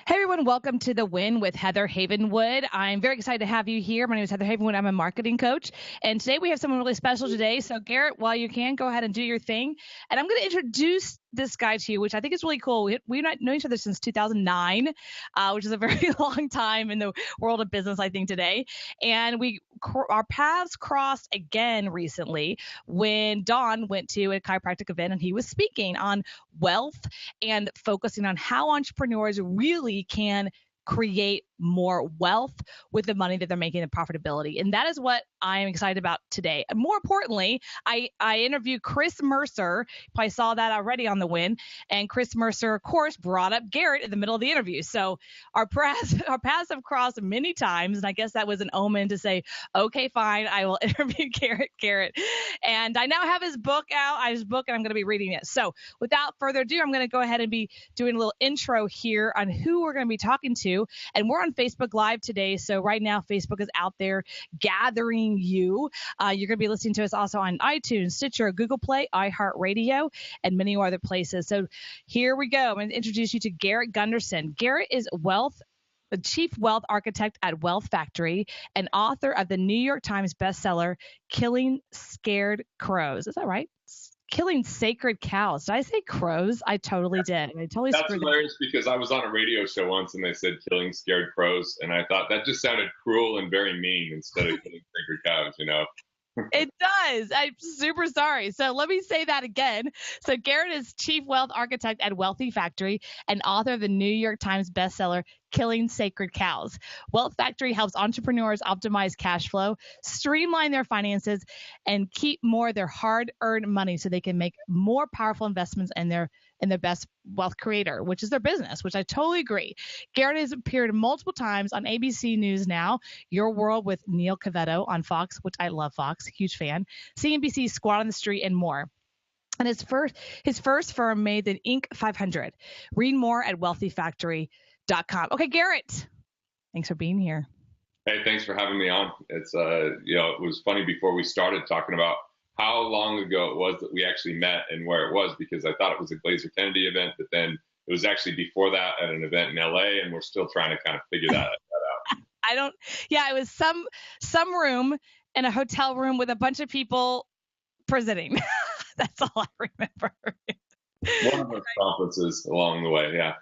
Hey everyone, welcome to The Win with Heather Havenwood. I'm very excited to have you here. My name is Heather Havenwood. I'm a marketing coach. And today we have someone really special today. So Garrett, while you can, go ahead and do your thing. And I'm going to introduce this guy to you, which I think is really cool. We've not known each other since 2009, which is a very long time in the world of business, I think, today. And our paths crossed again recently when Don went to a chiropractic event and he was speaking on wealth and focusing on how entrepreneurs really can create more wealth with the money that they're making and profitability. And that is what I am excited about today. And more importantly, I interviewed Chris Mercer. You probably saw that already on The Win. And Chris Mercer, of course, brought up Garrett in the middle of the interview. So our paths have crossed many times. And I guess that was an omen to say, okay, fine, I will interview Garrett. And I now have his book out. I have his book and I'm going to be reading it. So without further ado, I'm going to go ahead and be doing a little intro here on who we're going to be talking to. And we're on Facebook Live today. So right now, Facebook is out there gathering you. You're going to be listening to us also on iTunes, Stitcher, Google Play, iHeartRadio, and many more other places. So here we go. I'm going to introduce you to Garrett Gunderson. Garrett is the chief wealth architect at Wealth Factory and author of the New York Times bestseller, Killing Scared Crows. Is that right? Killing Sacred Cows. Did I say crows? I totally did. I totally That's screwed hilarious because I was on a radio show once and they said killing scared crows. And I thought that just sounded cruel and very mean instead of killing sacred cows, you know? It does. I'm super sorry. So let me say that again. So Garrett is chief wealth architect at Wealthy Factory and author of the New York Times bestseller, Killing Sacred Cows. Wealth Factory helps entrepreneurs optimize cash flow, streamline their finances, and keep more of their hard-earned money so they can make more powerful investments in their best wealth creator, which is their business, which I totally agree. Garrett has appeared multiple times on ABC News Now, Your World with Neil Cavetto on Fox, which I love Fox, huge fan, CNBC Squad on the Street, and more. And his first firm made the Inc. 500. Read more at wealthyfactory.com. Okay, Garrett, thanks for being here. Hey, thanks for having me on. It's, it was funny before we started talking about how long ago it was that we actually met and where it was, because I thought it was a Glazer Kennedy event, but then it was actually before that at an event in LA, and we're still trying to kind of figure that out. It was some room in a hotel room with a bunch of people presenting. That's all I remember. One of those conferences along the way, yeah.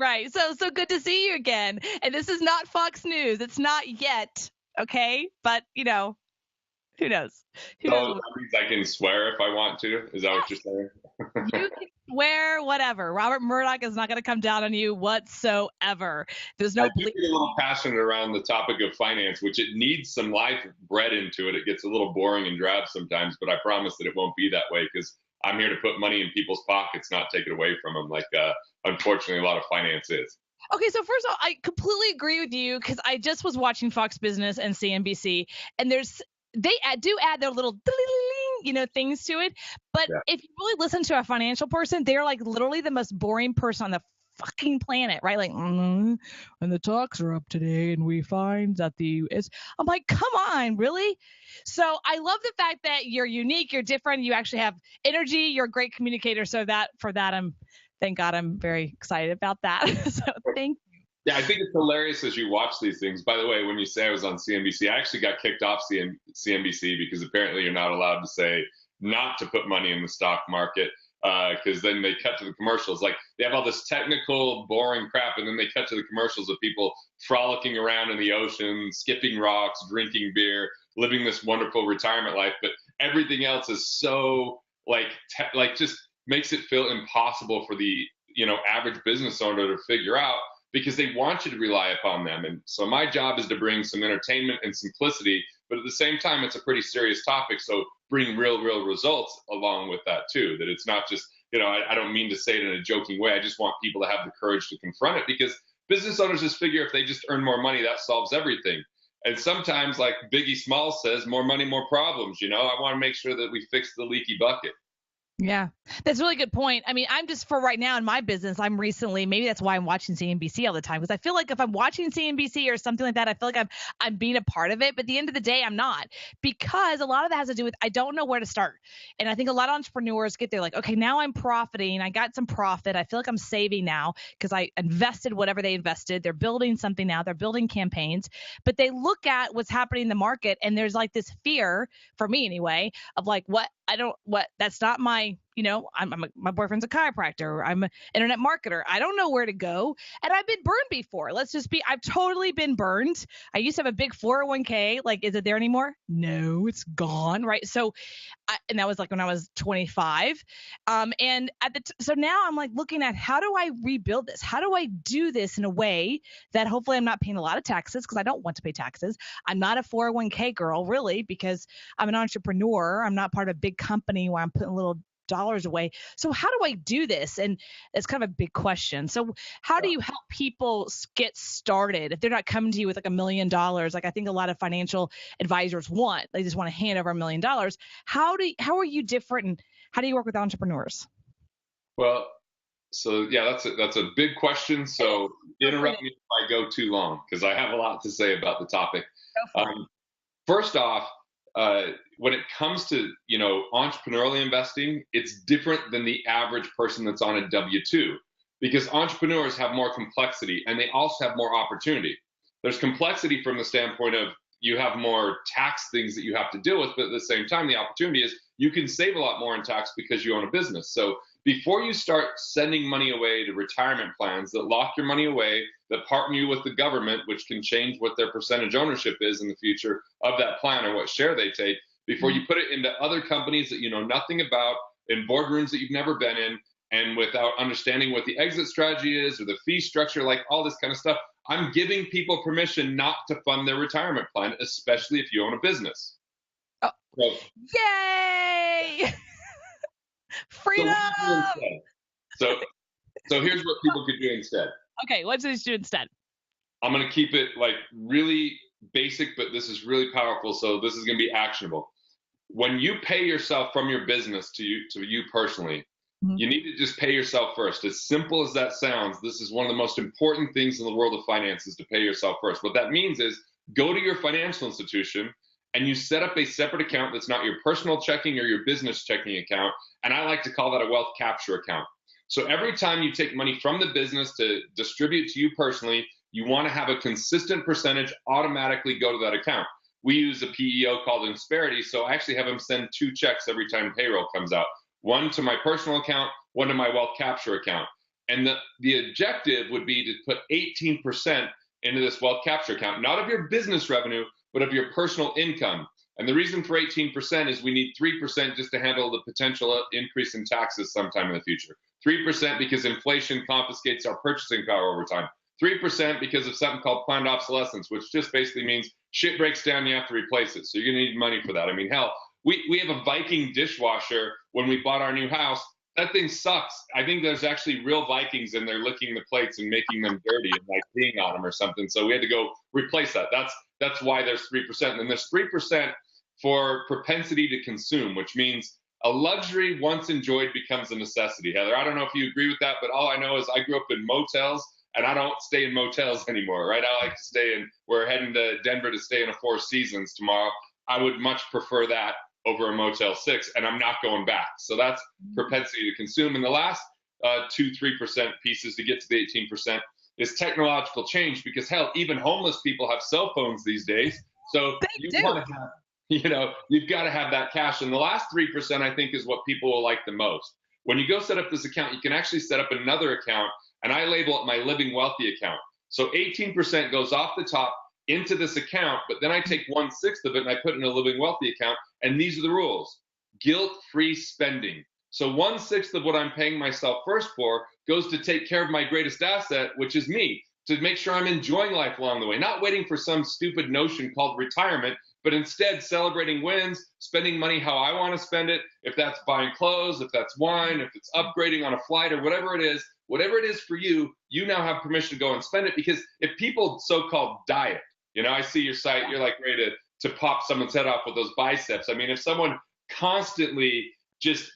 Right. So good to see you again. And this is not Fox News. It's not yet, okay? But, who knows? So that means I can swear if I want to? Is that what you're saying? You can swear whatever. Robert Murdoch is not going to come down on you whatsoever. There's no. I do get a little passionate around the topic of finance, which it needs some life bred into it. It gets a little boring and drab sometimes, but I promise that it won't be that way because I'm here to put money in people's pockets, not take it away from them like, unfortunately, a lot of finance is. Okay, so first of all, I completely agree with you because I just was watching Fox Business and CNBC, and they do add their little things to it. But if you really listen to a financial person, they're like literally the most boring person on the fucking planet, right? Like, and the talks are up today, and we find that I'm like, come on, really? So I love the fact that you're unique, you're different, you actually have energy, you're a great communicator. So thank God, I'm very excited about that. So thank you. Yeah, I think it's hilarious as you watch these things. By the way, when you say I was on CNBC, I actually got kicked off CNBC because apparently you're not allowed to say not to put money in the stock market because then they cut to the commercials. Like they have all this technical, boring crap, and then they cut to the commercials of people frolicking around in the ocean, skipping rocks, drinking beer, living this wonderful retirement life. But everything else is so just makes it feel impossible for the average business owner to figure out, because they want you to rely upon them. And so my job is to bring some entertainment and simplicity, but at the same time, it's a pretty serious topic. So bring real results along with that too, that it's not just, I don't mean to say it in a joking way. I just want people to have the courage to confront it, because business owners just figure if they just earn more money, that solves everything. And sometimes, like Biggie Smalls says, more money, more problems. I want to make sure that we fix the leaky bucket. Yeah. That's a really good point. I mean, I'm just for right now in my business, I'm recently, maybe that's why I'm watching CNBC all the time, because I feel like if I'm watching CNBC or something like that, I feel like I'm being a part of it. But at the end of the day, I'm not, because a lot of that has to do with I don't know where to start. And I think a lot of entrepreneurs get there like, okay, now I'm profiting. I got some profit. I feel like I'm saving now because I invested whatever they invested. They're building something now. They're building campaigns, but they look at what's happening in the market and there's like this fear, for me anyway, of like, that's not my, my boyfriend's a chiropractor. I'm an internet marketer. I don't know where to go. And I've been burned before. I've totally been burned. I used to have a big 401k. Like, is it there anymore? No, it's gone. Right. So, and that was like when I was 25. So now I'm like looking at how do I rebuild this? How do I do this in a way that hopefully I'm not paying a lot of taxes, because I don't want to pay taxes. I'm not a 401k girl really, because I'm an entrepreneur. I'm not part of a big company where I'm putting little dollars away. So how do I do this? And it's kind of a big question. So how do you help people get started if they're not coming to you with like $1 million? Like I think a lot of financial advisors want, they just want to hand over $1 million. How are you different, and how do you work with entrepreneurs? Well, so yeah, that's a big question. So interrupt me if I go too long, because I have a lot to say about the topic. First off, when it comes to entrepreneurially investing, it's different than the average person that's on a W-2, because entrepreneurs have more complexity and they also have more opportunity. There's complexity from the standpoint of you have more tax things that you have to deal with, but at the same time, the opportunity is you can save a lot more in tax because you own a business. So before you start sending money away to retirement plans that lock your money away, that partner you with the government, which can change what their percentage ownership is in the future of that plan or what share they take, before you put it into other companies that you know nothing about, in boardrooms that you've never been in, and without understanding what the exit strategy is or the fee structure, like all this kind of stuff, I'm giving people permission not to fund their retirement plan, especially if you own a business. Oh. So, yay! Freedom! So here's what people could do instead. Okay, what should they do instead? I'm going to keep it like really basic, but this is really powerful. So this is going to be actionable. When you pay yourself from your business to you personally, you need to just pay yourself first. As simple as that sounds, this is one of the most important things in the world of finance, is to pay yourself first. What that means is go to your financial institution and you set up a separate account that's not your personal checking or your business checking account. And I like to call that a wealth capture account. So every time you take money from the business to distribute to you personally, you want to have a consistent percentage automatically go to that account. We use a PEO called Insperity, so I actually have them send 2 checks every time payroll comes out. One to my personal account, one to my wealth capture account. And the objective would be to put 18% into this wealth capture account, not of your business revenue, but of your personal income. And the reason for 18% is we need 3% just to handle the potential increase in taxes sometime in the future. 3% because inflation confiscates our purchasing power over time. 3% because of something called planned obsolescence, which just basically means shit breaks down, you have to replace it. So you're going to need money for that. I mean, hell, we have a Viking dishwasher when we bought our new house. That thing sucks. I think there's actually real Vikings in there licking the plates and making them dirty and like peeing on them or something. So we had to go replace that. That's why there's 3%. And then there's 3% for propensity to consume, which means a luxury once enjoyed becomes a necessity. Heather, I don't know if you agree with that, but all I know is I grew up in motels and I don't stay in motels anymore, right? I like to stay in, we're heading to Denver to stay in a Four Seasons tomorrow. I would much prefer that over a Motel 6, and I'm not going back. So that's propensity to consume. And the last 2-3% pieces to get to the 18% is technological change, because hell, even homeless people have cell phones these days. So you want to have, you've got to have that cash. And the last 3% I think is what people will like the most. When you go set up this account, you can actually set up another account, and I label it my Living Wealthy account. So 18% goes off the top into this account, but then I take 1/6 of it and I put it in a Living Wealthy account. And these are the rules: guilt-free spending. So 1/6 of what I'm paying myself first for goes to take care of my greatest asset, which is me, to make sure I'm enjoying life along the way, not waiting for some stupid notion called retirement, but instead celebrating wins, spending money how I want to spend it. If that's buying clothes, if that's wine, if it's upgrading on a flight, or whatever it is for you, you now have permission to go and spend it. Because if people so-called diet, I see your site, you're like ready to pop someone's head off with those biceps. I mean, if someone constantly just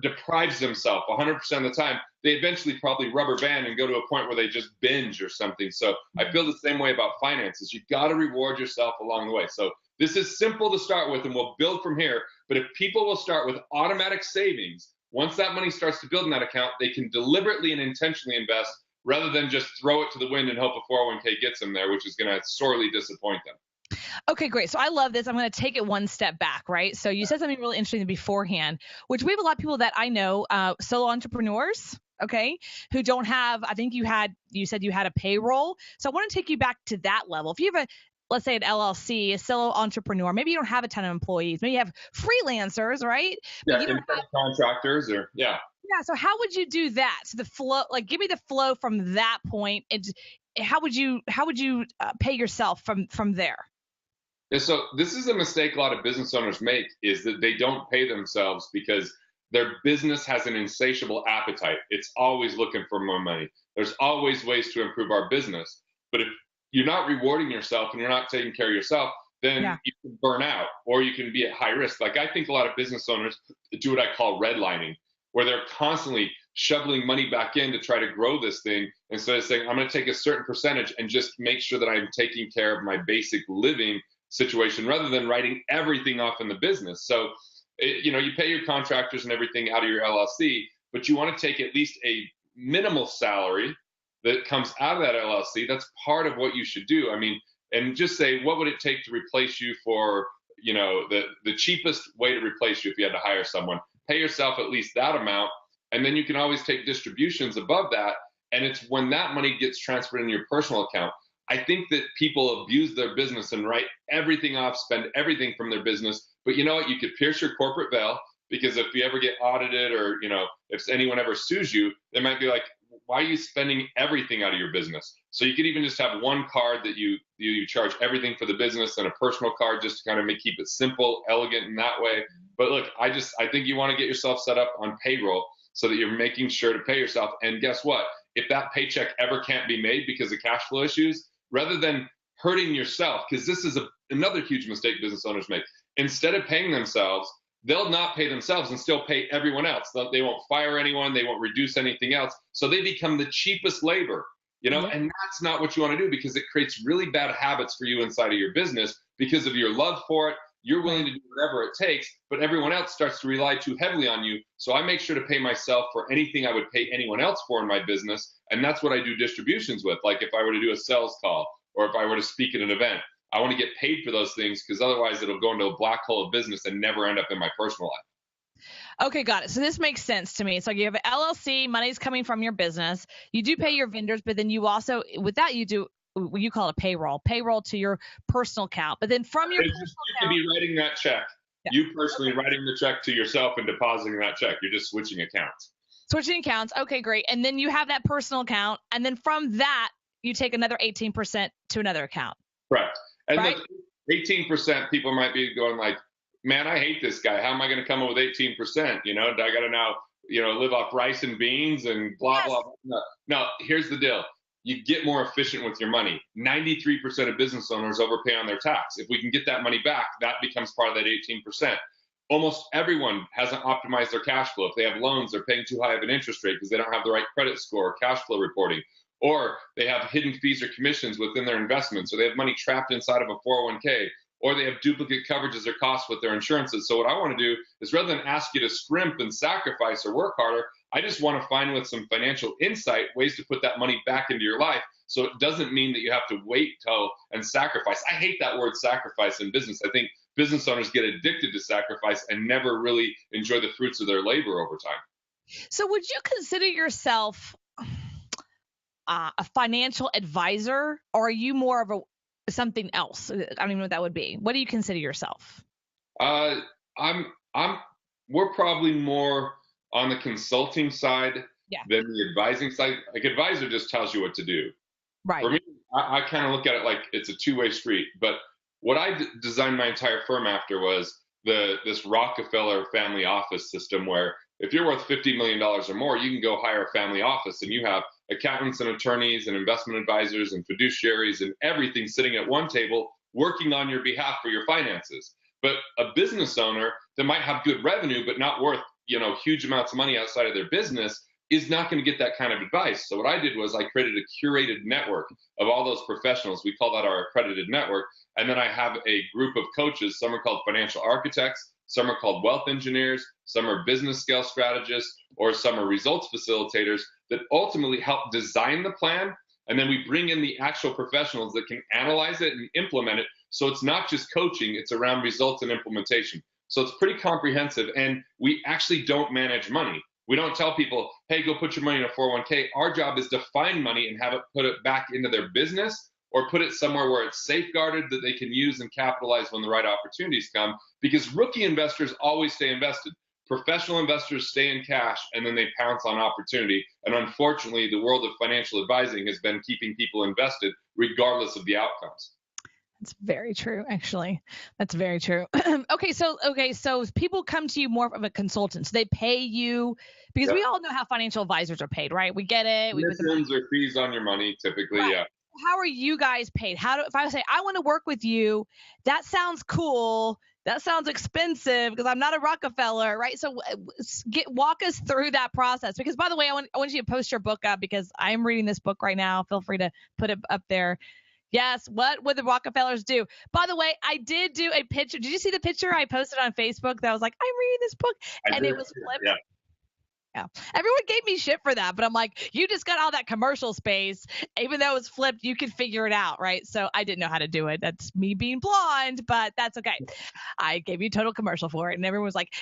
deprives themselves 100% of the time, they eventually probably rubber band and go to a point where they just binge or something. So I feel the same way about finances. You got to reward yourself along the way. So this is simple to start with, and we'll build from here. But if people will start with automatic savings, once that money starts to build in that account, they can deliberately and intentionally invest rather than just throw it to the wind and hope a 401k gets them there, which is going to sorely disappoint them. Okay, great. So I love this. I'm going to take it one step back, right? So you said something really interesting beforehand, which we have a lot of people that I know, solo entrepreneurs, okay, who don't have, I think you said you had a payroll. So I want to take you back to that level. If you have let's say an LLC, a solo entrepreneur, maybe you don't have a ton of employees, maybe you have freelancers, right? Yeah, contractors yeah. Yeah. So how would you do that? So the flow, like, give me the flow from that point, and how would you pay yourself from there? Yeah, so this is a mistake a lot of business owners make, is that they don't pay themselves because their business has an insatiable appetite. It's always looking for more money. There's always ways to improve our business. But if you're not rewarding yourself and you're not taking care of yourself, then you can burn out or you can be at high risk. Like, I think a lot of business owners do what I call redlining, where they're constantly shoveling money back in to try to grow this thing instead of saying, I'm going to take a certain percentage and just make sure that I'm taking care of my basic living situation rather than writing everything off in the business. So, you pay your contractors and everything out of your LLC, but you want to take at least a minimal salary that comes out of that LLC. That's part of what you should do. I mean, and just say, what would it take to replace you for, the cheapest way to replace you if you had to hire someone? Pay yourself at least that amount, and then you can always take distributions above that. And it's when that money gets transferred in your personal account. I think that people abuse their business and write everything off, spend everything from their business. But you know what? You could pierce your corporate veil, because if you ever get audited or, if anyone ever sues you, they might be like, why are you spending everything out of your business? So you could even just have one card that you charge everything for the business, and a personal card just to kind of keep it simple, elegant in that way. But look, I think you want to get yourself set up on payroll so that you're making sure to pay yourself. And guess what? If that paycheck ever can't be made because of cash flow issues, rather than hurting yourself, because this is another huge mistake business owners make. Instead of paying themselves, they'll not pay themselves and still pay everyone else. They won't fire anyone. They won't reduce anything else. So they become the cheapest labor, and that's not what you want to do, because it creates really bad habits for you inside of your business because of your love for it. You're willing to do whatever it takes, but everyone else starts to rely too heavily on you. So I make sure to pay myself for anything I would pay anyone else for in my business. And that's what I do distributions with. Like, if I were to do a sales call or if I were to speak at an event, I want to get paid for those things, because otherwise it'll go into a black hole of business and never end up in my personal life. Okay, got it. So this makes sense to me. So you have an LLC, money's coming from your business. You do pay your vendors, but then you also, with that, you do, you call it a payroll to your personal account. But then from your personal account, you could be writing that check. Yeah. You personally writing the check to yourself and depositing that check. You're just switching accounts. Switching accounts. Okay, great. And then you have that personal account. And then from that, you take another 18% to another account. Correct. And right? the 18%, people might be going like, man, I hate this guy. How am I going to come up with 18%? Do I got to now, live off rice and beans and blah, blah, blah. No, here's the deal. You get more efficient with your money. 93% of business owners overpay on their tax. If we can get that money back, that becomes part of that 18%. Almost everyone hasn't optimized their cash flow. If they have loans, they're paying too high of an interest rate because they don't have the right credit score or cash flow reporting. Or they have hidden fees or commissions within their investments, or they have money trapped inside of a 401k, or they have duplicate coverages or costs with their insurances. So what I want to do is, rather than ask you to scrimp and sacrifice or work harder, I just want to find, with some financial insight, ways to put that money back into your life. So it doesn't mean that you have to wait till and sacrifice. I hate that word sacrifice in business. I think business owners get addicted to sacrifice and never really enjoy the fruits of their labor over time. So would you consider yourself a financial advisor, or are you more of something else? I don't even know what that would be. What do you consider yourself? We're probably more on the consulting side than the advising side. Like, advisor just tells you what to do. Right. For me, I kind of look at it like it's a two-way street. But what I designed my entire firm after was this Rockefeller family office system, where if you're worth $50 million or more, you can go hire a family office, and you have accountants and attorneys and investment advisors and fiduciaries and everything sitting at one table working on your behalf for your finances. But a business owner that might have good revenue but not worth huge amounts of money outside of their business is not going to get that kind of advice. So what I did was I created a curated network of all those professionals. We call that our accredited network. And then I have a group of coaches. Some are called financial architects, some are called wealth engineers, some are business scale strategists, or some are results facilitators that ultimately help design the plan. And then we bring in the actual professionals that can analyze it and implement it. So it's not just coaching, it's around results and implementation. So it's pretty comprehensive. And we actually don't manage money. We don't tell people, hey, go put your money in a 401k. Our job is to find money and have it put it back into their business, or put it somewhere where it's safeguarded that they can use and capitalize when the right opportunities come. Because rookie investors always stay invested. Professional investors stay in cash and then they pounce on opportunity. And unfortunately, the world of financial advising has been keeping people invested regardless of the outcomes. That's very true, actually. That's very true. Okay, so people come to you more of a consultant. So they pay you because we all know how financial advisors are paid, right? We get it. Commissions or fees on your money, typically, right. Yeah. How are you guys paid? If I say I want to work with you, that sounds cool. That sounds expensive because I'm not a Rockefeller, right? So walk us through that process. Because by the way, I want you to post your book up because I'm reading this book right now. Feel free to put it up there. Yes, what would the Rockefellers do? By the way, I did do a picture. Did you see the picture I posted on Facebook that was like, I'm reading this book, and it was flipped? Yeah. Yeah. Everyone gave me shit for that, but I'm like, you just got all that commercial space. Even though it was flipped, you could figure it out, right? So I didn't know how to do it. That's me being blonde, but that's okay. I gave you total commercial for it, and everyone was like,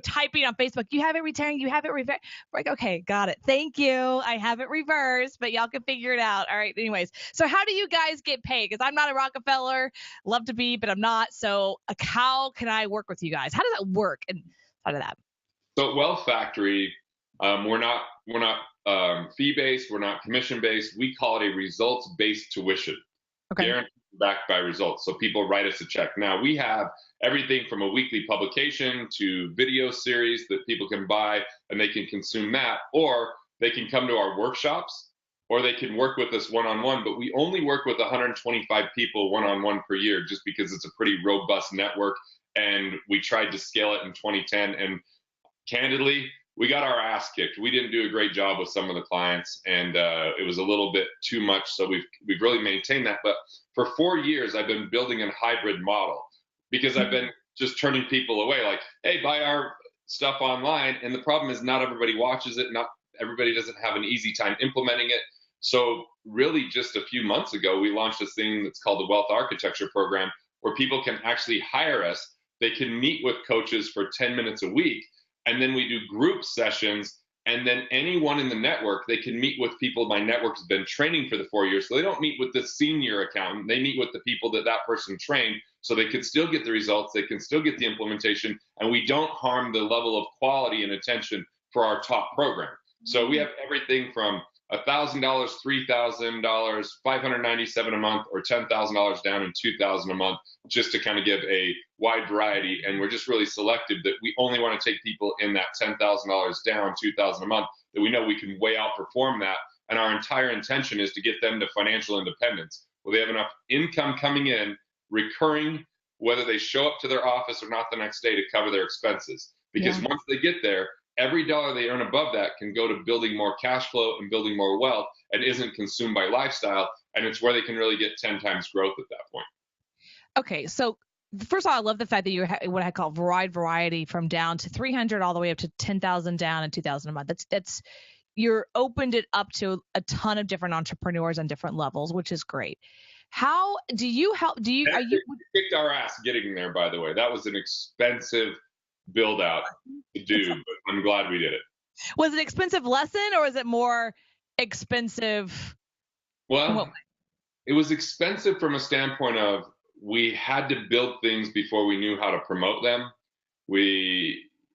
typing on Facebook, you have it returned, you have it reversed. Like, okay, got it. Thank you. I have it reversed, but y'all can figure it out. All right. Anyways, so how do you guys get paid? Because I'm not a Rockefeller, love to be, but I'm not. So how can I work with you guys? How does that work? And out of that. So Wealth Factory, we're not fee-based, we're not commission-based. We call it a results-based tuition. Okay. Guaranteed backed by results. So people write us a check. Now we have everything from a weekly publication to video series that people can buy and they can consume that, or they can come to our workshops, or they can work with us one-on-one. But we only work with 125 people one-on-one per year, just because it's a pretty robust network. And we tried to scale it in 2010, and candidly, we got our ass kicked. We didn't do a great job with some of the clients, and it was a little bit too much. So we've really maintained that. But for 4 years, I've been building a hybrid model because I've been just turning people away. Like, hey, buy our stuff online. And the problem is not everybody watches it. Not everybody doesn't have an easy time implementing it. So really just a few months ago, we launched this thing that's called the Wealth Architecture Program, where people can actually hire us. They can meet with coaches for 10 minutes a week. And then we do group sessions, and then anyone in the network, they can meet with people my network's been training for the 4 years. So they don't meet with the senior accountant. They meet with the people that person trained, so they can still get the results. They can still get the implementation, and we don't harm the level of quality and attention for our top program. So we have everything from $1,000, $3,000, $597 a month, or $10,000 down and $2,000 a month, just to kind of give a wide variety. And we're just really selective that we only want to take people in that $10,000 down, $2,000 a month, that we know we can way outperform that. And our entire intention is to get them to financial independence, where they have enough income coming in, recurring, whether they show up to their office or not the next day, to cover their expenses. Because once they get there, every dollar they earn above that can go to building more cash flow and building more wealth, and isn't consumed by lifestyle. And it's where they can really get 10 times growth at that point. Okay, so first of all, I love the fact that you what I call variety from down to 300 all the way up to 10,000 down and 2,000 a month. That's you're opened it up to a ton of different entrepreneurs on different levels, which is great. How do you help? We kicked our ass getting there, by the way. That was an expensive build out to do, but I'm glad we did it. Was it an expensive lesson, or is it more expensive? Well, it was expensive from a standpoint of we had to build things before we knew how to promote them.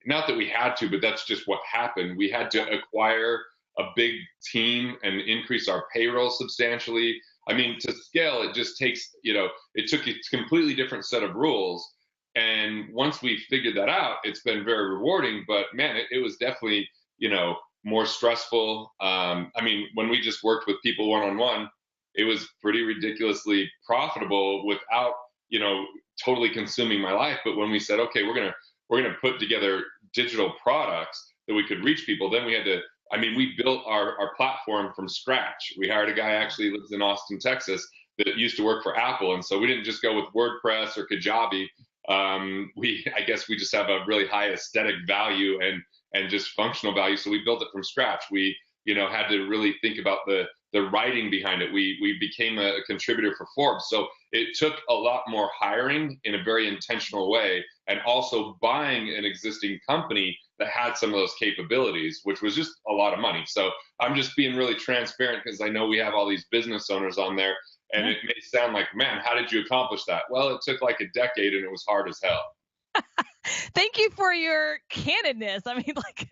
Not that we had to, but that's just what happened. We had to acquire a big team and increase our payroll substantially. I mean, to scale, it just takes, it took a completely different set of rules. And once we figured that out, it's been very rewarding. But man, it was definitely, more stressful. I mean, when we just worked with people one-on-one, it was pretty ridiculously profitable without, totally consuming my life. But when we said, okay, we're gonna put together digital products that we could reach people. Then we had to, I mean, we built our platform from scratch. We hired a guy actually lives in Austin, Texas, that used to work for Apple. And so we didn't just go with WordPress or Kajabi. I guess we just have a really high aesthetic value and just functional value. So we built it from scratch. We, had to really think about the writing behind it. We became a contributor for Forbes. So it took a lot more hiring in a very intentional way, and also buying an existing company that had some of those capabilities, which was just a lot of money. So I'm just being really transparent because I know we have all these business owners on there, and it may sound like, man, how did you accomplish that? Well, it took like a decade and it was hard as hell. Thank you for your candidness. I mean, like,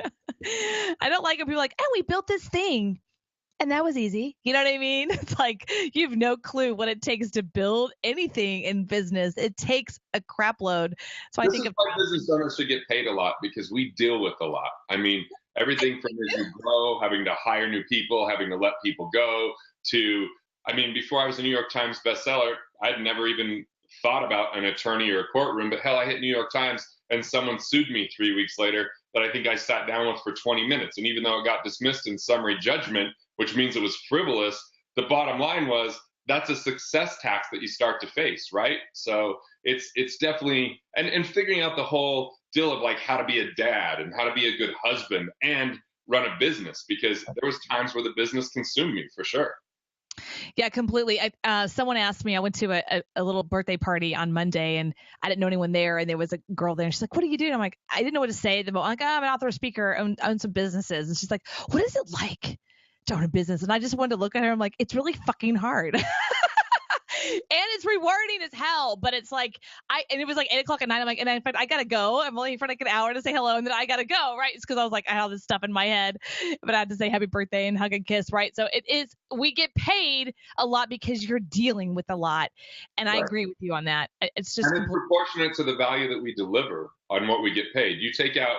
I don't like when people are like, oh, we built this thing and that was easy. You know what I mean? It's like you have no clue what it takes to build anything in business. It takes a crap load. So I think this is why business owners should get paid a lot, because we deal with a lot. I mean, everything from as you grow, having to hire new people, having to let people go, to, I mean, before I was a New York Times bestseller, I'd never even thought about an attorney or a courtroom, but hell, I hit New York Times and someone sued me 3 weeks later that I think I sat down with for 20 minutes. And even though it got dismissed in summary judgment, which means it was frivolous, the bottom line was that's a success tax that you start to face, right? So it's definitely, and figuring out the whole deal of like how to be a dad and how to be a good husband and run a business, because there was times where the business consumed me for sure. Yeah, completely. Someone asked me, I went to a little birthday party on Monday and I didn't know anyone there. And there was a girl there and she's like, what do you do? And I'm like, I didn't know what to say. I'm like, I'm an author, speaker, own some businesses. And she's like, what is it like to own a business? And I just wanted to look at her. I'm like, it's really fucking hard. And it's rewarding as hell, but it's like and it was like 8:00 at night. I'm like, and in fact, I gotta go. I'm only here for like an hour to say hello, and then I gotta go, right? It's because I was like, I had all this stuff in my head, but I had to say happy birthday and hug and kiss, right? So it is. We get paid a lot because you're dealing with a lot, and I agree with you on that. It's just and it's proportionate to the value that we deliver on what we get paid. You take out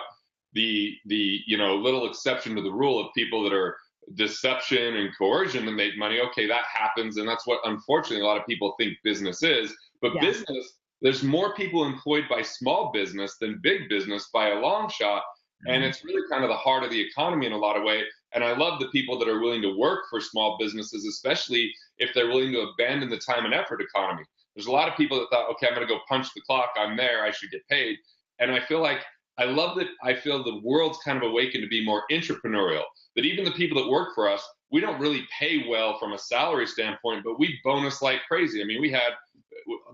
the little exception to the rule of people that are deception and coercion to make money. Okay, that happens, and that's what unfortunately a lot of people think business is. But business, there's more people employed by small business than big business by a long shot, and it's really kind of the heart of the economy in a lot of ways. And I love the people that are willing to work for small businesses, especially if they're willing to abandon the time and effort economy. There's a lot of people that thought, okay, I'm going to go punch the clock, I'm there, I should get paid. And I feel like I love that. I feel the world's kind of awakened to be more entrepreneurial, that even the people that work for us, we don't really pay well from a salary standpoint, but we bonus like crazy. I mean, we had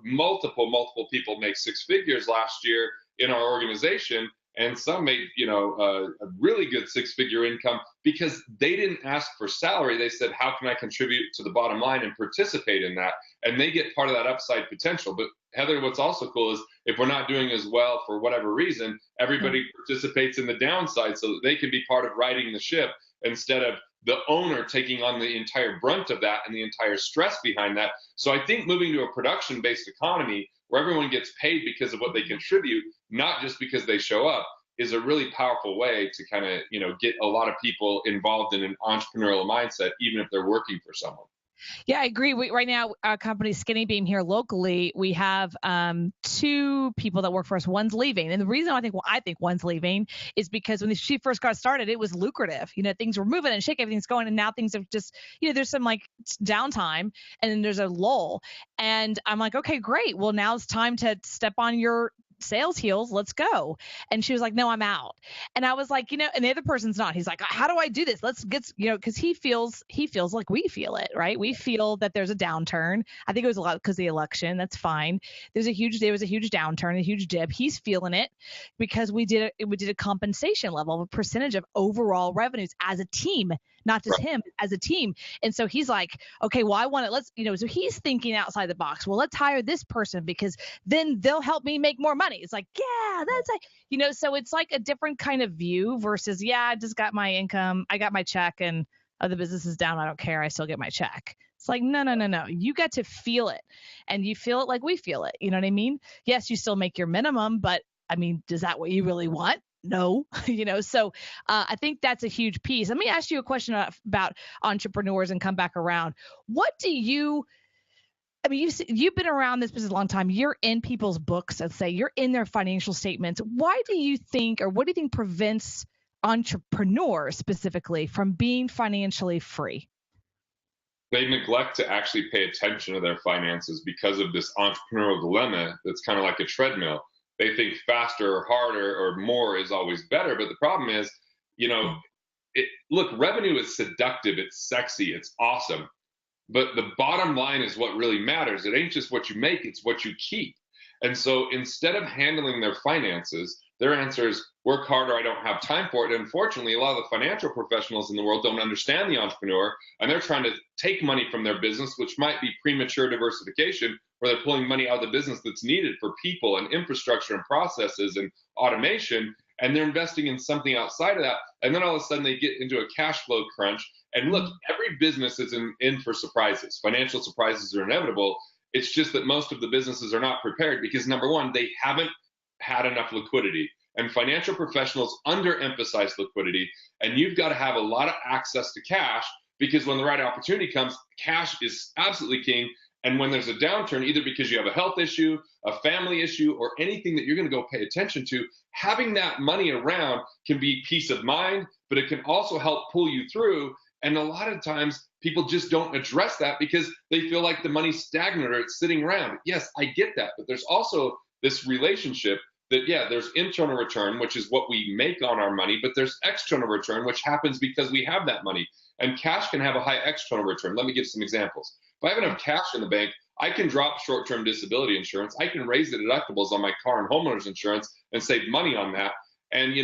multiple people make six figures last year in our organization, and some made, a really good six-figure income because they didn't ask for salary. They said, how can I contribute to the bottom line and participate in that? And they get part of that upside potential. But Heather, what's also cool is if we're not doing as well for whatever reason, everybody participates in the downside so that they can be part of riding the ship instead of the owner taking on the entire brunt of that and the entire stress behind that. So I think moving to a production-based economy where everyone gets paid because of what they contribute, not just because they show up, is a really powerful way to kind of, get a lot of people involved in an entrepreneurial mindset, even if they're working for someone. Yeah, I agree. Right now, our company Skinny Beam here locally, we have two people that work for us. One's leaving, and the reason I think one's leaving is because when she first got started, it was lucrative. Things were moving and shaking, everything's going, and now things have just, there's some like downtime, and then there's a lull. And I'm like, okay, great. Well, now it's time to step on your sales heels, let's go. And she was like, no, I'm out. And I was like, and the other person's not. He's like, how do I do this? Let's get, because he feels like we feel it, right? We feel that there's a downturn. I think it was a lot because of the election. That's fine. There was a huge downturn, a huge dip. He's feeling it because we did a compensation level, a percentage of overall revenues as a team, not just him, as a team. And so he's like, okay, well, I want it. So he's thinking outside the box. Well, let's hire this person because then they'll help me make more money. It's like, yeah, that's like, so it's like a different kind of view versus, yeah, I just got my income. I got my check and the business is down. I don't care. I still get my check. It's like, no. You get to feel it and you feel it like we feel it. You know what I mean? Yes, you still make your minimum, but I mean, is that what you really want? No, so I think that's a huge piece. Let me ask you a question about entrepreneurs and come back around. What do you I mean, you've been around this business a long time. You're in people's books, let's say. You're in their financial statements. Why do you think, or what do you think prevents entrepreneurs specifically from being financially free? They neglect to actually pay attention to their finances because of this entrepreneurial dilemma that's kind of like a treadmill. They think faster or harder or more is always better. But the problem is, you know, look, revenue is seductive, it's sexy, it's awesome. But the bottom line is what really matters. It ain't just what you make, it's what you keep. And so instead of handling their finances, their answer is work harder, I don't have time for it. And unfortunately, a lot of the financial professionals in the world don't understand the entrepreneur, and they're trying to take money from their business, which might be premature diversification, where they're pulling money out of the business that's needed for people and infrastructure and processes and automation, and they're investing in something outside of that. And then all of a sudden they get into a cash flow crunch. And look, every business is in for surprises. Financial surprises are inevitable. It's just that most of the businesses are not prepared because, number one, they haven't had enough liquidity. And financial professionals underemphasize liquidity. And you've got to have a lot of access to cash because when the right opportunity comes, cash is absolutely king. And when there's a downturn, either because you have a health issue, a family issue, or anything that you're going to go pay attention to, having that money around can be peace of mind, but it can also help pull you through. And a lot of times people just don't address that because they feel like the money's stagnant or it's sitting around. Yes, I get that. But there's also this relationship that, yeah, there's internal return, which is what we make on our money, but there's external return, which happens because we have that money. And cash can have a high external return. Let me give some examples. If I have enough cash in the bank, I can drop short-term disability insurance. I can raise the deductibles on my car and homeowners insurance and save money on that. And,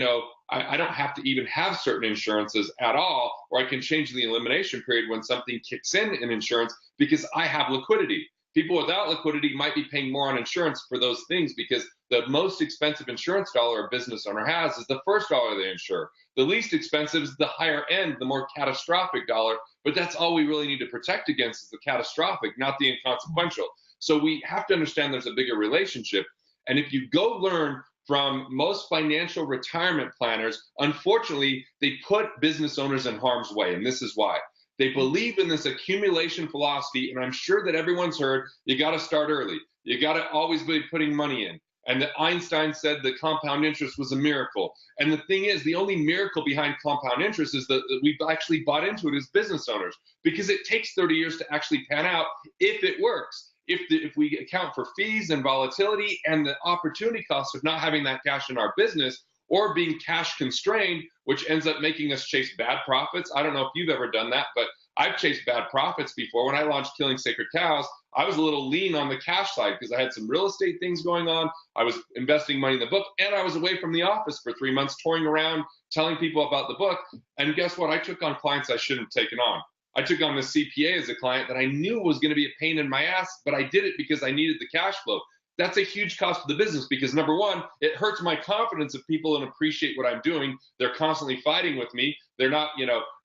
I don't have to even have certain insurances at all, or I can change the elimination period when something kicks in insurance because I have liquidity. People without liquidity might be paying more on insurance for those things because the most expensive insurance dollar a business owner has is the first dollar they insure. The least expensive is the higher end, the more catastrophic dollar, but that's all we really need to protect against is the catastrophic, not the inconsequential. So we have to understand there's a bigger relationship. And if you go learn from most financial retirement planners, unfortunately, they put business owners in harm's way. And this is why. They believe in this accumulation philosophy. And I'm sure that everyone's heard, you got to start early. You got to always be putting money in. And that Einstein said that compound interest was a miracle. And the thing is, the only miracle behind compound interest is that we've actually bought into it as business owners because it takes 30 years to actually pan out if it works. If we account for fees and volatility and the opportunity cost of not having that cash in our business or being cash constrained, which ends up making us chase bad profits. I don't know if you've ever done that, but I've chased bad profits before. When I launched Killing Sacred Cows, I was a little lean on the cash side because I had some real estate things going on. I was investing money in the book, and I was away from the office for 3 months, touring around, telling people about the book. And guess what? I took on clients I shouldn't have taken on. I took on the CPA as a client that I knew was going to be a pain in my ass, but I did it because I needed the cash flow. That's a huge cost to the business because, number one, it hurts my confidence if people don't appreciate what I'm doing. They're constantly fighting with me. They're not,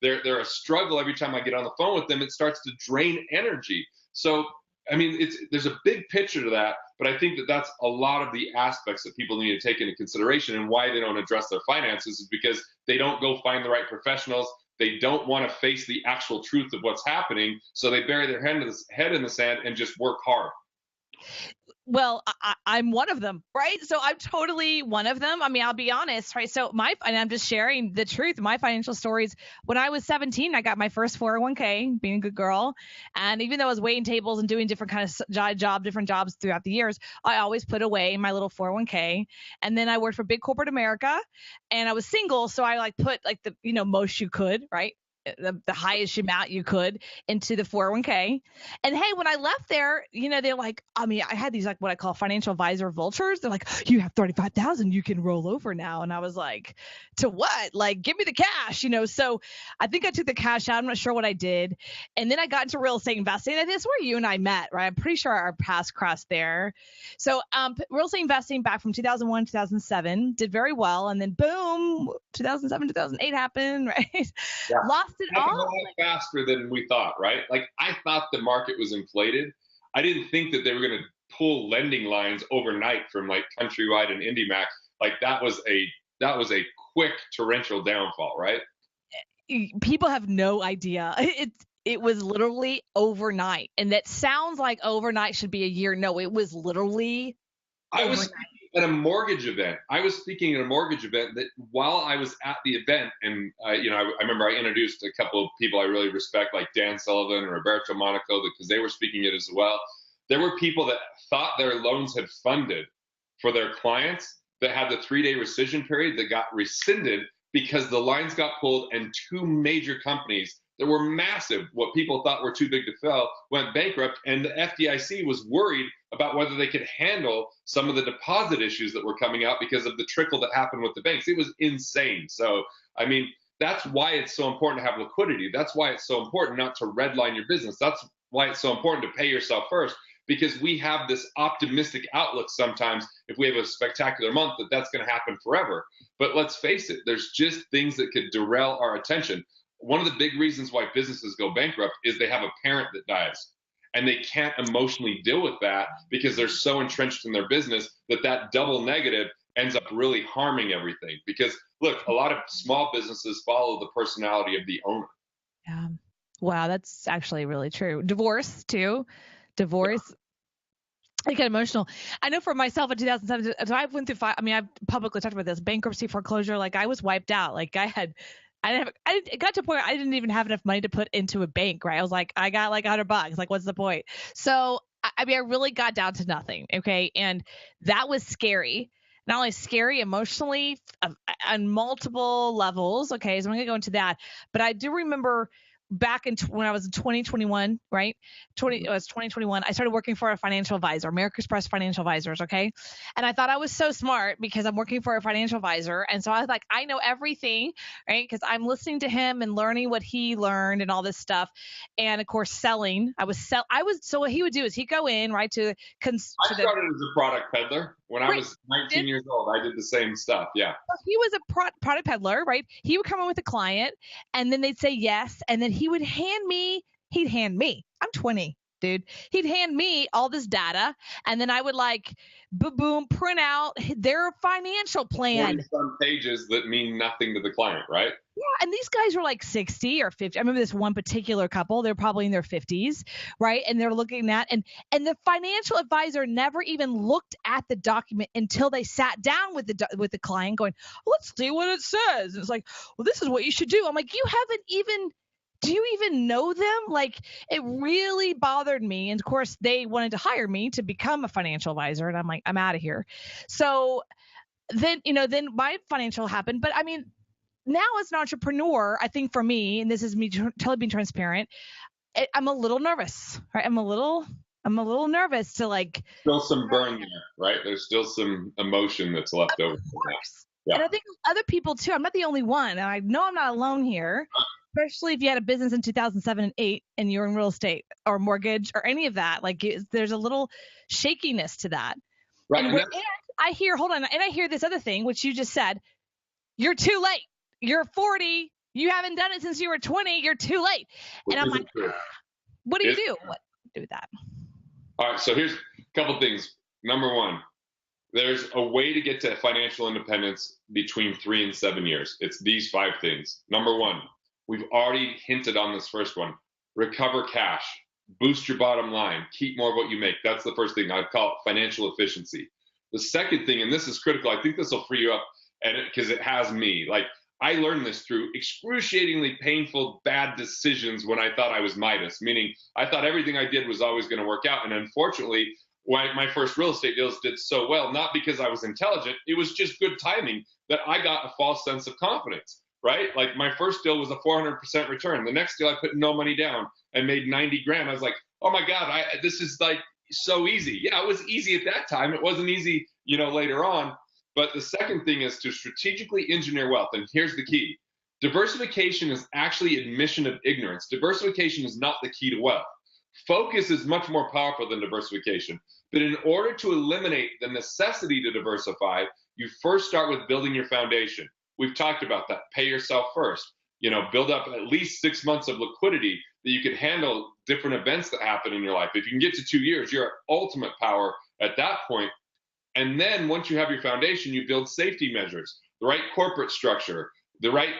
they're a struggle every time I get on the phone with them. It starts to drain energy. So, I mean, there's a big picture to that, but I think that that's a lot of the aspects that people need to take into consideration, and why they don't address their finances is because they don't go find the right professionals. They don't want to face the actual truth of what's happening. So they bury their head in the sand and just work hard. Well, I'm one of them, right? So I'm totally one of them. I mean, I'll be honest, right? So and I'm just sharing the truth. My financial stories, when I was 17, I got my first 401k, being a good girl. And even though I was waiting tables and doing different kinds of different jobs throughout the years, I always put away my little 401k. And then I worked for big corporate America, and I was single. So I put the, most you could, right? The highest amount you could into the 401k. And hey, when I left there, they're like, I had these what I call financial advisor vultures. They're like, you have 35,000, you can roll over now. And I was like, to what? Give me the cash, So I think I took the cash out. I'm not sure what I did. And then I got into real estate investing. And that's where you and I met, right? I'm pretty sure our paths crossed there. So real estate investing back from 2001, 2007 did very well. And then boom, 2007, 2008 happened, right? Yeah. Lost it all faster than we thought, right? I thought the market was inflated. I didn't think that they were going to pull lending lines overnight from Countrywide and IndyMac. That was a quick torrential downfall, right? People have no idea. It was literally overnight. And that sounds like overnight should be a year. No, it was literally I was overnight. speaking at a mortgage event. I was speaking at a mortgage event that while I was at the event, and I remember I introduced a couple of people I really respect, like Dan Sullivan and Roberto Monaco, because they were speaking it as well. There were people that thought their loans had funded for their clients that had the 3-day rescission period that got rescinded because the lines got pulled and two major companies that were massive, what people thought were too big to fail, went bankrupt, and the FDIC was worried about whether they could handle some of the deposit issues that were coming out because of the trickle that happened with the banks. It was insane. So, I mean, that's why it's so important to have liquidity. That's why it's so important not to redline your business. That's why it's so important to pay yourself first, because we have this optimistic outlook sometimes if we have a spectacular month that that's going to happen forever. But let's face it, there's just things that could derail our attention. One of the big reasons why businesses go bankrupt is they have a parent that dies and they can't emotionally deal with that because they're so entrenched in their business that double negative ends up really harming everything. Because look, a lot of small businesses follow the personality of the owner. Yeah. Wow, that's actually really true. Divorce too. Divorce. I get emotional. I know for myself in 2007, so I went through I've publicly talked about this, bankruptcy, foreclosure. Like I was wiped out. Like it got to a point where I didn't even have enough money to put into a bank, right? I was like, I got like $100. Like, what's the point? So, I really got down to nothing. Okay. And that was scary. Not only scary emotionally on multiple levels. Okay. So I'm going to go into that. But I do remember back when I was in 2021, right? It was 2021. I started working for a financial advisor, American Express Financial Advisors. Okay. And I thought I was so smart because I'm working for a financial advisor. And so I was like, I know everything, right? Because I'm listening to him and learning what he learned and all this stuff. And of course, selling. So what he would do is he'd go in, right, I started as a product peddler when I was 19 years old. I did the same stuff. Yeah. He was a product peddler, right? He would come in with a client and then they'd say yes. And then he'd hand me, I'm 20, dude. He'd hand me all this data. And then I would like, boom, print out their financial plan. 40-some pages that mean nothing to the client, right? Yeah, and these guys were like 60 or 50. I remember this one particular couple, they're probably in their 50s, right? And they're looking at and the financial advisor never even looked at the document until they sat down with the client going, "Let's see what it says." And it's like, "Well, this is what you should do." I'm like, do you even know them? Like, it really bothered me. And of course, they wanted to hire me to become a financial advisor. And I'm like, I'm out of here. So then my financial happened. But I mean, now as an entrepreneur, I think for me, and this is me totally being transparent, I'm a little nervous, right? I'm a little nervous to like. Still some burn there, right? There's still some emotion that's left over. Of course. Yeah. And I think other people too. I'm not the only one. And I know I'm not alone here, especially if you had a business in 2007 and 8 and you're in real estate or mortgage or any of that. Like there's a little shakiness to that. Right. And I hear this other thing, which you just said, you're too late. You're 40. You haven't done it since you were 20. You're too late. And I'm like, what do you do? What do with that? All right. So here's a couple things. Number one, there's a way to get to financial independence between 3 and 7 years. It's these 5 things. Number one, we've already hinted on this first one. Recover cash. Boost your bottom line. Keep more of what you make. That's the first thing. I'd call it financial efficiency. The second thing, and this is critical, I think this will free you up, and because it has me. Like, I learned this through excruciatingly painful, bad decisions when I thought I was Midas, meaning I thought everything I did was always going to work out. And unfortunately, why my first real estate deals did so well, not because I was intelligent, it was just good timing that I got a false sense of confidence, right? Like my first deal was a 400% return. The next deal I put no money down and made 90 grand. I was like, oh my God, this is like so easy. Yeah, it was easy at that time. It wasn't easy, later on. But the second thing is to strategically engineer wealth. And here's the key. Diversification is actually admission of ignorance. Diversification is not the key to wealth. Focus is much more powerful than diversification. But in order to eliminate the necessity to diversify, you first start with building your foundation. We've talked about that. Pay yourself first. Build up at least 6 months of liquidity that you can handle different events that happen in your life. If you can get to 2 years, you're at ultimate power at that point. And then once you have your foundation, you build safety measures, the right corporate structure, the right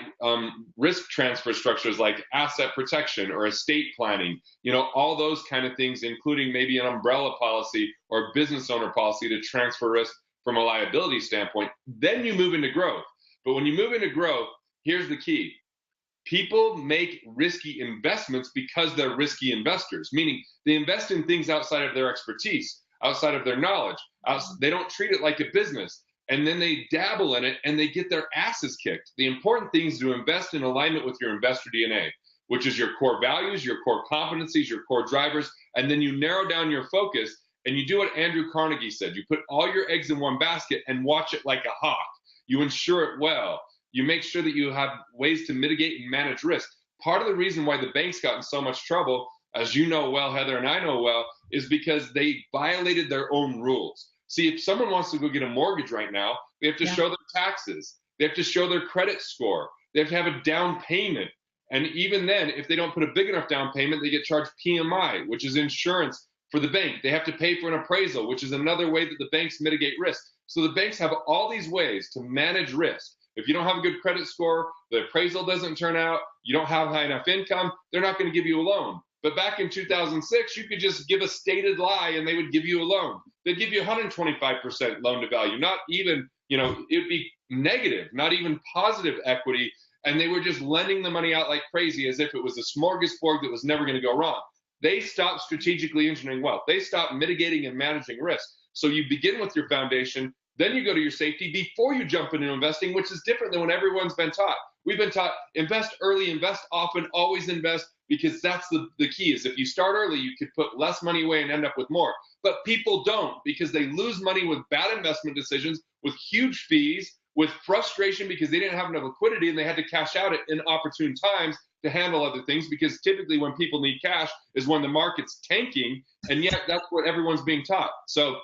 risk transfer structures like asset protection or estate planning, all those kind of things, including maybe an umbrella policy or business owner policy to transfer risk from a liability standpoint. Then you move into growth. But when you move into growth, here's the key. People make risky investments because they're risky investors, meaning they invest in things outside of their expertise, outside of their knowledge. They don't treat it like a business. And then they dabble in it and they get their asses kicked. The important thing is to invest in alignment with your investor DNA, which is your core values, your core competencies, your core drivers. And then you narrow down your focus and you do what Andrew Carnegie said. You put all your eggs in one basket and watch it like a hawk. You insure it well. You make sure that you have ways to mitigate and manage risk. Part of the reason why the banks got in so much trouble, as you know well, Heather, and I know well, is because they violated their own rules. See, if someone wants to go get a mortgage right now, they have to show their taxes. They have to show their credit score. They have to have a down payment. And even then, if they don't put a big enough down payment, they get charged PMI, which is insurance for the bank. They have to pay for an appraisal, which is another way that the banks mitigate risk. So the banks have all these ways to manage risk. If you don't have a good credit score, the appraisal doesn't turn out, you don't have high enough income, they're not going to give you a loan. But back in 2006, you could just give a stated lie and they would give you a loan. They'd give you 125% loan to value, not even, it'd be negative, not even positive equity. And they were just lending the money out like crazy as if it was a smorgasbord that was never going to go wrong. They stopped strategically engineering wealth. They stopped mitigating and managing risk. So you begin with your foundation, then you go to your safety before you jump into investing, which is different than what everyone's been taught. We've been taught invest early, invest often, always invest, because that's the key is if you start early, you could put less money away and end up with more. But people don't, because they lose money with bad investment decisions, with huge fees, with frustration because they didn't have enough liquidity and they had to cash out at inopportune times to handle other things, because typically when people need cash is when the market's tanking, and yet that's what everyone's being taught. So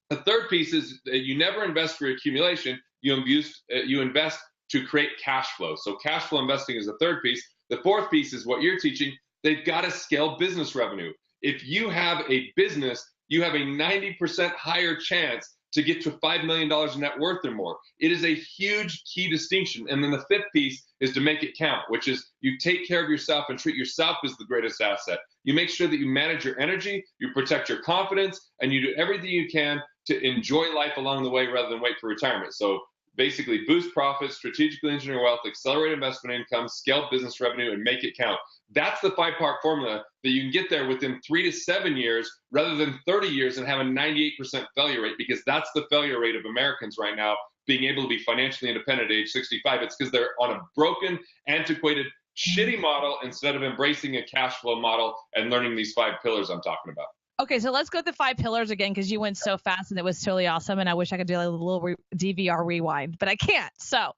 the third piece is that you never invest for accumulation, you invest to create cash flow. So cash flow investing is the third piece. The fourth piece is what you're teaching. They've got to scale business revenue. If you have a business, you have a 90% higher chance to get to $5 million in net worth or more. It is a huge key distinction. And then the fifth piece is to make it count, which is you take care of yourself and treat yourself as the greatest asset. You make sure that you manage your energy, you protect your confidence, and you do everything you can to enjoy life along the way rather than wait for retirement. So basically boost profits, strategically engineer wealth, accelerate investment income, scale business revenue, and make it count. That's the 5-part formula that you can get there within 3 to 7 years rather than 30 years and have a 98% failure rate, because that's the failure rate of Americans right now being able to be financially independent at age 65. It's because they're on a broken, antiquated, shitty model instead of embracing a cash flow model and learning these 5 pillars I'm talking about. Okay, so let's go to the 5 pillars again, because you went so fast and it was totally awesome. And I wish I could do a little DVR rewind, but I can't. So,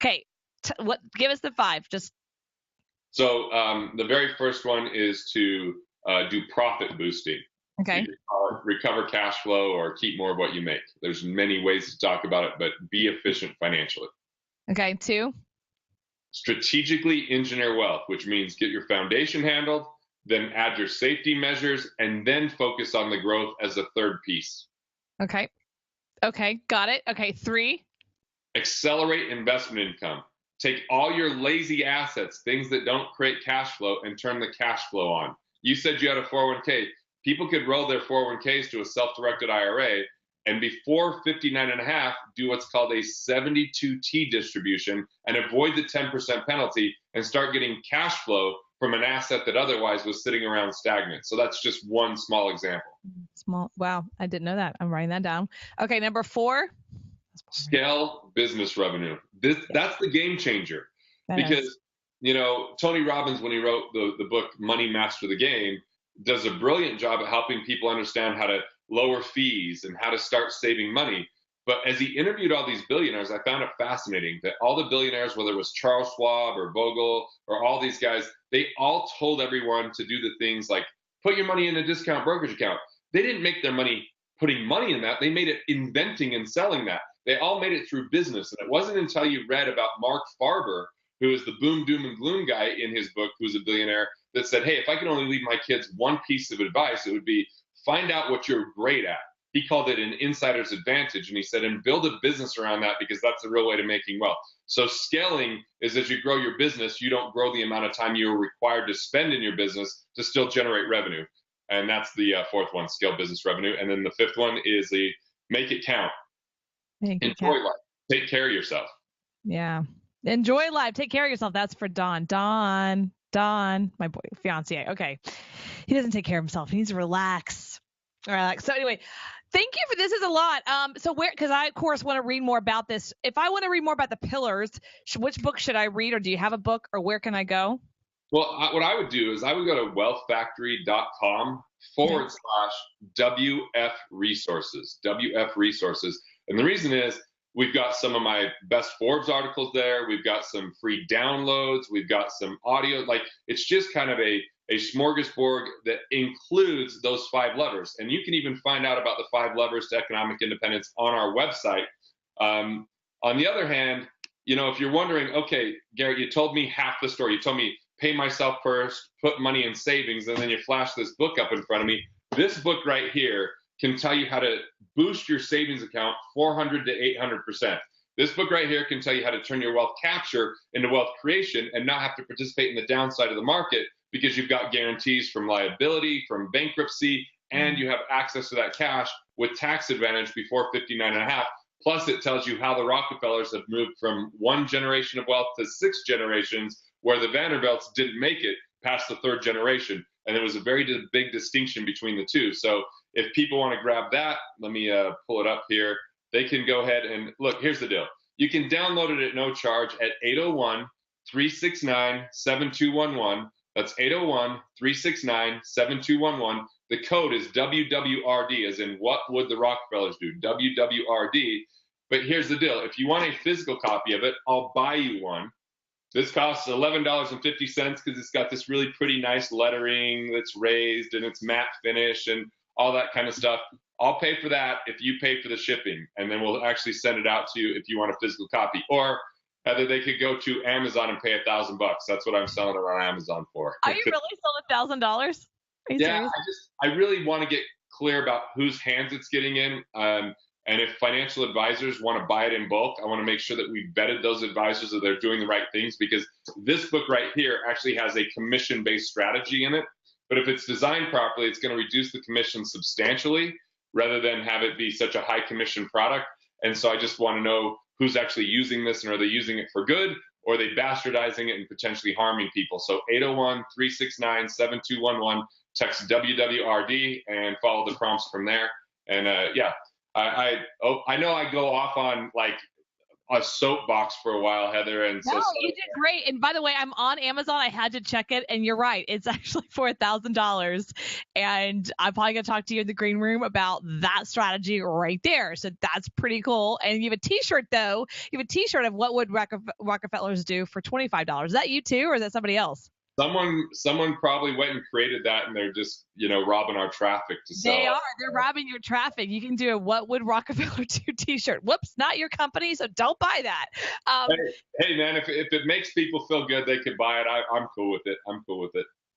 okay, give us the 5. So the very first one is to do profit boosting. Okay. Recover cash flow or keep more of what you make. There's many ways to talk about it, but be efficient financially. Okay, 2. Strategically engineer wealth, which means get your foundation handled, then add your safety measures, and then focus on the growth as a third piece. Okay, got it. Okay, 3. Accelerate investment income. Take all your lazy assets, things that don't create cash flow, and turn the cash flow on. You said you had a 401k. People could roll their 401ks to a self-directed IRA, and before 59.5, do what's called a 72T distribution and avoid the 10% penalty and start getting cash flow from an asset that otherwise was sitting around stagnant. So that's just one small example. Wow, I didn't know that. I'm writing that down. Okay, number 4. Scale business revenue. That's the game changer. Because, Tony Robbins, when he wrote the book Money Master the Game, does a brilliant job at helping people understand how to lower fees and how to start saving money. But as he interviewed all these billionaires, I found it fascinating that all the billionaires, whether it was Charles Schwab or Bogle or all these guys, they all told everyone to do the things like put your money in a discount brokerage account. They didn't make their money putting money in that. They made it inventing and selling that. They all made it through business. And it wasn't until you read about Mark Farber, who is the boom, doom, and gloom guy in his book, who's a billionaire, that said, hey, if I could only leave my kids one piece of advice, it would be find out what you're great at. he called it an insider's advantage. And he said, and build a business around that, because that's the real way to making wealth. So scaling is, as you grow your business, you don't grow the amount of time you're required to spend in your business to still generate revenue. And that's the fourth one, scale business revenue. And then the fifth one is the make it count. Enjoy life. Take care of yourself. Yeah. Enjoy life. Take care of yourself. That's for Don. Don, my fiance. Okay. He doesn't take care of himself. He needs to relax. So anyway, thank you for this. Is a lot. So because I, of course, want to read more about this. If I want to read more about the pillars, which book should I read, or do you have a book, or where can I go? Well, what I would do is I would go to wealthfactory.com/WF resources, WF resources. And the reason is we've got some of my best Forbes articles there. We've got some free downloads. We've got some audio. Like, it's just kind of a smorgasbord that includes those 5 levers. And you can even find out about the 5 levers to economic independence on our website. On the other hand, if you're wondering, okay, Garrett, you told me half the story. You told me pay myself first, put money in savings, and then you flash this book up in front of me. This book right here can tell you how to boost your savings account 400 to 800%. This book right here can tell you how to turn your wealth capture into wealth creation and not have to participate in the downside of the market, because you've got guarantees from liability, from bankruptcy, and you have access to that cash with tax advantage before 59.5. Plus, it tells you how the Rockefellers have moved from 1 generation of wealth to 6 generations, where the Vanderbilts didn't make it past the 3rd generation. And there was a very big distinction between the two. So if people want to grab that, let me pull it up here. They can go ahead and look. Here's the deal. You can download it at no charge at 801-369-7211. That's 801-369-7211. The code is WWRD, as in what would the Rockefellers do? WWRD. But here's the deal. If you want a physical copy of it, I'll buy you one. This costs $11.50 because it's got this really pretty nice lettering that's raised and it's matte finish and all that kind of stuff. I'll pay for that if you pay for the shipping, and then we'll actually send it out to you if you want a physical copy. Or Heather, they could go to Amazon and pay $1,000. That's what I'm selling it on Amazon for. Are you really selling $1,000? Yeah, I really want to get clear about whose hands it's getting in. And if financial advisors want to buy it in bulk, I want to make sure that we vetted those advisors, that they're doing the right things, because this book right here actually has a commission-based strategy in it. But if it's designed properly, it's going to reduce the commission substantially rather than have it be such a high commission product. And so I just want to know who's actually using this, and are they using it for good, or are they bastardizing it and potentially harming people? So 801-369-7211, text WWRD and follow the prompts from there. And I know I go off on like a soapbox for a while, Heather. And no, you did great. And by the way, I'm on Amazon. I had to check it, and you're right. It's actually for $1,000. And I'm probably going to talk to you in the green room about that strategy right there. So that's pretty cool. And you have a T-shirt, though. You have a T-shirt of what would Rockefellers do for $25. Is that you too, or is that somebody else? Someone probably went and created that, and they're just, robbing our traffic to sell. They are. They're robbing your traffic. You can do a "What Would Rockefeller Do" T-shirt. Whoops, not your company, so don't buy that. Hey, man, if it makes people feel good, they could buy it. I'm cool with it.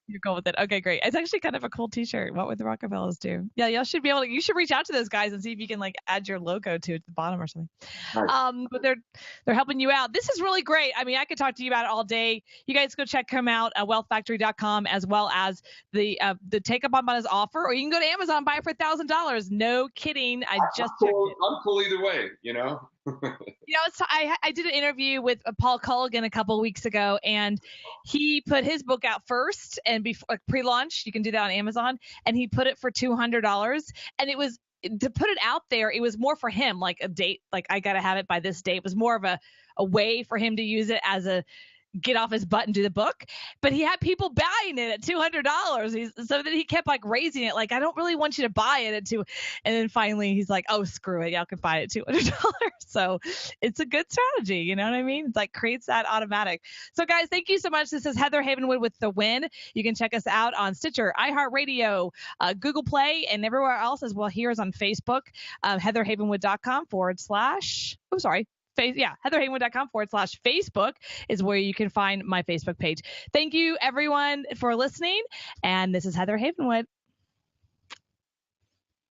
You're cool with it. Okay, great. It's actually kind of a cool T-shirt. What would the Rockefellers do? Yeah, y'all should be able to. You should reach out to those guys and see if you can add your logo to it at the bottom or something. Nice. But they're helping you out. This is really great. I mean, I could talk to you about it all day. You guys go check him out at wealthfactory.com, as well as the take up on his offer, or you can go to Amazon and buy it for $1,000. No kidding. I just checked it. I'm cool either way. I did an interview with Paul Culligan a couple of weeks ago, and he put his book out first, and before pre-launch, you can do that on Amazon, and he put it for $200, and it was, to put it out there, it was more for him, like a date, like I got to have it by this date. It was more of a way for him to use it as a get off his butt and do the book. But he had people buying it at $200. So then he kept raising it. I don't really want you to buy it at $200. And then finally he's like, oh, screw it. Y'all can buy it at $200. So it's a good strategy. You know what I mean? It's creates that automatic. So guys, thank you so much. This is Heather Havenwood with The Win. You can check us out on Stitcher, iHeartRadio, Google Play, and everywhere else as well. Here's on Facebook, heatherhavenwood.com/ heatherhavenwood.com/Facebook is where you can find my Facebook page. Thank you, everyone, for listening. And this is Heather Havenwood.